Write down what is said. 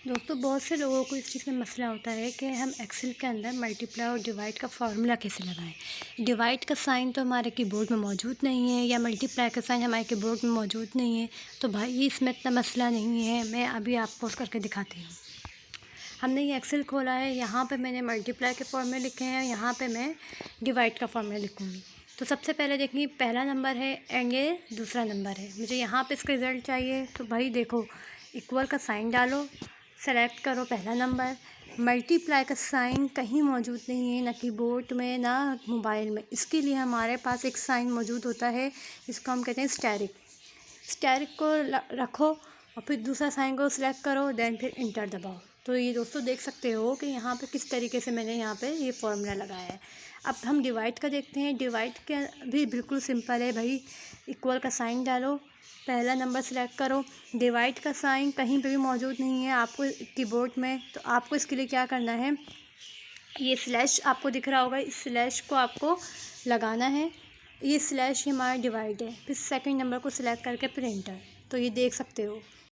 दोस्तों बहुत से लोगों को इस चीज़ में मसला होता है कि हम एक्सेल के अंदर मल्टीप्लाई और डिवाइड का फार्मूला कैसे लगाएं। डिवाइड का साइन तो हमारे कीबोर्ड में मौजूद नहीं है या मल्टीप्लाई का साइन हमारे कीबोर्ड में मौजूद नहीं है, तो भाई इसमें इतना मसला नहीं है। मैं अभी आपको करके दिखाती हूँ। हमने ये एक्सेल खोला है, यहाँ पे मैंने मल्टीप्लाई के फॉर्मूले लिखे हैं, यहाँ पे मैं डिवाइड का फॉर्मूला लिखूँगी। तो सबसे पहले देखिए पहला नंबर है एंड ये दूसरा नंबर है, मुझे यहाँ पे इसका रिज़ल्ट चाहिए। तो भाई देखो इक्वल का साइन डालो, सेलेक्ट करो पहला नंबर। मल्टीप्लाई का साइन कहीं मौजूद नहीं है, ना कीबोर्ड में ना मोबाइल में। इसके लिए हमारे पास एक साइन मौजूद होता है, इसको हम कहते हैं स्टेरिक। स्टेरिक को रखो और फिर दूसरा साइन को सिलेक्ट करो, देन फिर इंटर दबाओ। तो ये दोस्तों देख सकते हो कि यहाँ पे किस तरीके से मैंने यहाँ पे ये फॉर्मूला लगाया है। अब हम डिवाइड का देखते हैं। डिवाइड के भी बिल्कुल सिंपल है भाई, इक्वल का साइन डालो, पहला नंबर सेलेक्ट करो। डिवाइड का साइन कहीं पे भी मौजूद नहीं है आपको कीबोर्ड में, तो आपको इसके लिए क्या करना है, ये स्लैश आपको दिख रहा होगा, इस स्लैश को आपको लगाना है। ये स्लैश हमारा डिवाइड है, फिर सेकंड नंबर को सिलेक्ट करके फिर एंटर। तो ये देख सकते हो।